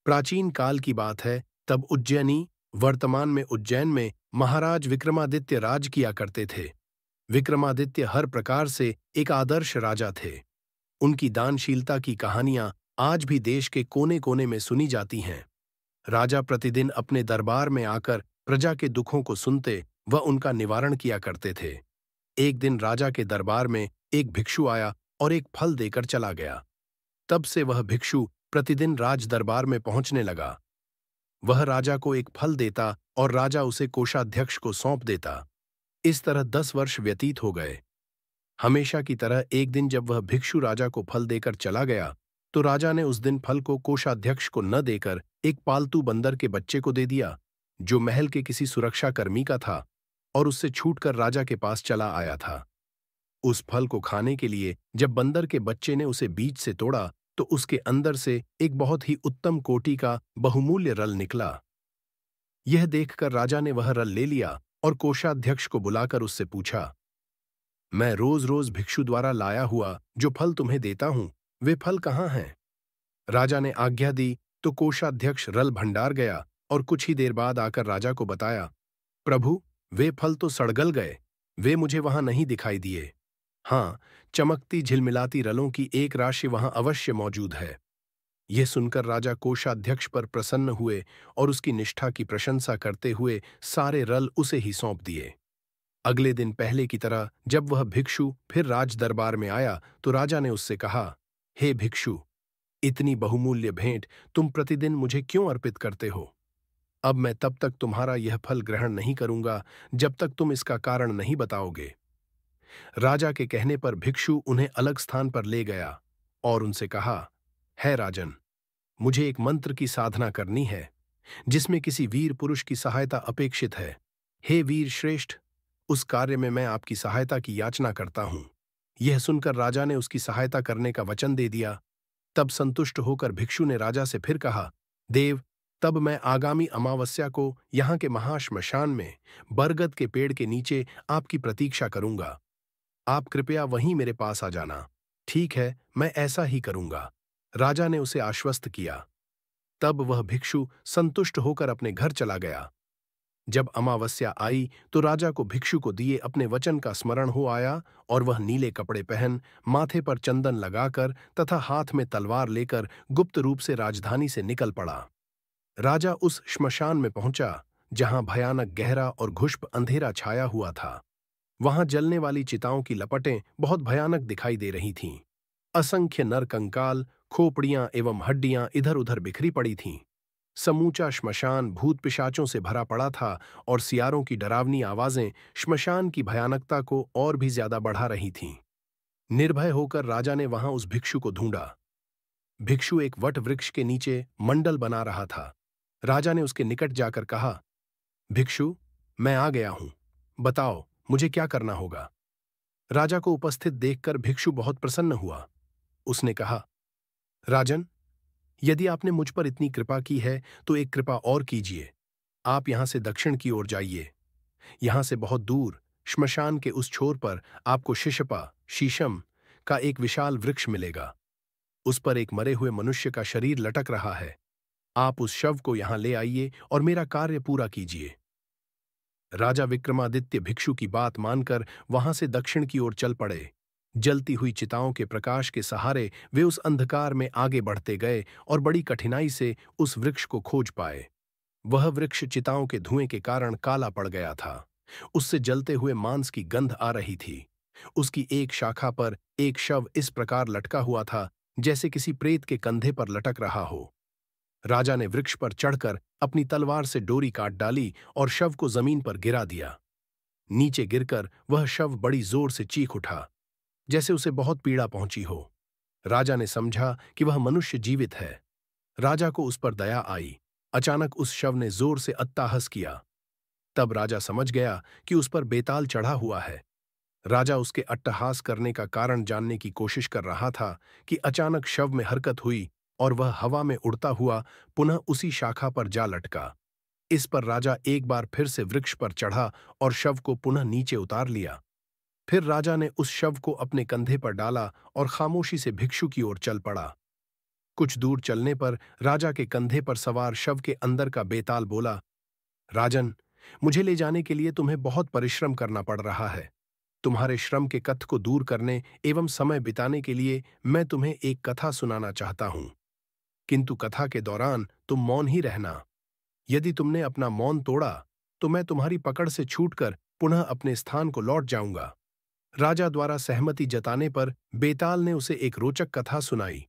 प्राचीन काल की बात है। तब उज्जैनी, वर्तमान में उज्जैन में, महाराज विक्रमादित्य राज किया करते थे। विक्रमादित्य हर प्रकार से एक आदर्श राजा थे। उनकी दानशीलता की कहानियां आज भी देश के कोने कोने में सुनी जाती हैं। राजा प्रतिदिन अपने दरबार में आकर प्रजा के दुखों को सुनते व उनका निवारण किया करते थे। एक दिन राजा के दरबार में एक भिक्षु आया और एक फल देकर चला गया। तब से वह भिक्षु प्रतिदिन राज दरबार में पहुंचने लगा। वह राजा को एक फल देता और राजा उसे कोषाध्यक्ष को सौंप देता। इस तरह 10 वर्ष व्यतीत हो गए। हमेशा की तरह एक दिन जब वह भिक्षु राजा को फल देकर चला गया, तो राजा ने उस दिन फल को कोषाध्यक्ष को न देकर एक पालतू बंदर के बच्चे को दे दिया, जो महल के किसी सुरक्षाकर्मी का था और उससे छूटकर राजा के पास चला आया था। उस फल को खाने के लिए जब बंदर के बच्चे ने उसे बीज से तोड़ा, तो उसके अंदर से एक बहुत ही उत्तम कोटि का बहुमूल्य रल निकला। यह देखकर राजा ने वह रल ले लिया और कोषाध्यक्ष को बुलाकर उससे पूछा, मैं रोज रोज भिक्षु द्वारा लाया हुआ जो फल तुम्हें देता हूं, वे फल कहाँ हैं? राजा ने आज्ञा दी तो कोषाध्यक्ष रल भंडार गया और कुछ ही देर बाद आकर राजा को बताया, प्रभु, वे फल तो सड़गल गए, वे मुझे वहां नहीं दिखाई दिए। हाँ, चमकती झिलमिलाती रलों की एक राशि वहां अवश्य मौजूद है। यह सुनकर राजा कोषाध्यक्ष पर प्रसन्न हुए और उसकी निष्ठा की प्रशंसा करते हुए सारे रल उसे ही सौंप दिए। अगले दिन पहले की तरह जब वह भिक्षु फिर राज दरबार में आया, तो राजा ने उससे कहा, हे भिक्षु, इतनी बहुमूल्य भेंट तुम प्रतिदिन मुझे क्यों अर्पित करते हो? अब मैं तब तक तुम्हारा यह फल ग्रहण नहीं करूंगा जब तक तुम इसका कारण नहीं बताओगे। राजा के कहने पर भिक्षु उन्हें अलग स्थान पर ले गया और उनसे कहा, है राजन, मुझे एक मंत्र की साधना करनी है जिसमें किसी वीर पुरुष की सहायता अपेक्षित है। हे वीर श्रेष्ठ, उस कार्य में मैं आपकी सहायता की याचना करता हूं। यह सुनकर राजा ने उसकी सहायता करने का वचन दे दिया। तब संतुष्ट होकर भिक्षु ने राजा से फिर कहा, देव, तब मैं आगामी अमावस्या को यहाँ के महाश्मशान में बरगद के पेड़ के नीचे आपकी प्रतीक्षा करूंगा। आप कृपया वहीं मेरे पास आ जाना। ठीक है, मैं ऐसा ही करूंगा। राजा ने उसे आश्वस्त किया। तब वह भिक्षु संतुष्ट होकर अपने घर चला गया। जब अमावस्या आई तो राजा को भिक्षु को दिए अपने वचन का स्मरण हो आया और वह नीले कपड़े पहन, माथे पर चंदन लगाकर तथा हाथ में तलवार लेकर गुप्त रूप से राजधानी से निकल पड़ा। राजा उस श्मशान में पहुंचा जहां भयानक गहरा और घुष्प अंधेरा छाया हुआ था। वहां जलने वाली चिताओं की लपटें बहुत भयानक दिखाई दे रही थीं। असंख्य नर कंकाल, खोपड़ियां एवं हड्डियां इधर उधर बिखरी पड़ी थीं। समूचा श्मशान भूत पिशाचों से भरा पड़ा था और सियारों की डरावनी आवाजें श्मशान की भयानकता को और भी ज्यादा बढ़ा रही थीं। निर्भय होकर राजा ने वहां उस भिक्षु को ढूंढा। भिक्षु एक वट वृक्ष के नीचे मंडल बना रहा था। राजा ने उसके निकट जाकर कहा, भिक्षु, मैं आ गया हूं, बताओ मुझे क्या करना होगा? राजा को उपस्थित देखकर भिक्षु बहुत प्रसन्न हुआ। उसने कहा, राजन, यदि आपने मुझ पर इतनी कृपा की है तो एक कृपा और कीजिए। आप यहां से दक्षिण की ओर जाइए। यहां से बहुत दूर श्मशान के उस छोर पर आपको शिशपा, शीशम का एक विशाल वृक्ष मिलेगा। उस पर एक मरे हुए मनुष्य का शरीर लटक रहा है। आप उस शव को यहां ले आइए और मेरा कार्य पूरा कीजिए। राजा विक्रमादित्य भिक्षु की बात मानकर वहां से दक्षिण की ओर चल पड़े। जलती हुई चिताओं के प्रकाश के सहारे वे उस अंधकार में आगे बढ़ते गए और बड़ी कठिनाई से उस वृक्ष को खोज पाए। वह वृक्ष चिताओं के धुएं के कारण काला पड़ गया था। उससे जलते हुए मांस की गंध आ रही थी। उसकी एक शाखा पर एक शव इस प्रकार लटका हुआ था जैसे किसी प्रेत के कंधे पर लटक रहा हो। राजा ने वृक्ष पर चढ़कर अपनी तलवार से डोरी काट डाली और शव को जमीन पर गिरा दिया। नीचे गिरकर वह शव बड़ी जोर से चीख उठा, जैसे उसे बहुत पीड़ा पहुंची हो। राजा ने समझा कि वह मनुष्य जीवित है। राजा को उस पर दया आई। अचानक उस शव ने जोर से अट्टहास किया। तब राजा समझ गया कि उस पर बेताल चढ़ा हुआ है। राजा उसके अट्टहास करने का कारण जानने की कोशिश कर रहा था कि अचानक शव में हरकत हुई और वह हवा में उड़ता हुआ पुनः उसी शाखा पर जा लटका। इस पर राजा एक बार फिर से वृक्ष पर चढ़ा और शव को पुनः नीचे उतार लिया। फिर राजा ने उस शव को अपने कंधे पर डाला और खामोशी से भिक्षु की ओर चल पड़ा। कुछ दूर चलने पर राजा के कंधे पर सवार शव के अंदर का बेताल बोला, राजन, मुझे ले जाने के लिए तुम्हें बहुत परिश्रम करना पड़ रहा है। तुम्हारे श्रम के कष्ट को दूर करने एवं समय बिताने के लिए मैं तुम्हें एक कथा सुनाना चाहता हूं। किंतु कथा के दौरान तुम मौन ही रहना। यदि तुमने अपना मौन तोड़ा तो मैं तुम्हारी पकड़ से छूटकर पुनः अपने स्थान को लौट जाऊंगा। राजा द्वारा सहमति जताने पर बेताल ने उसे एक रोचक कथा सुनाई।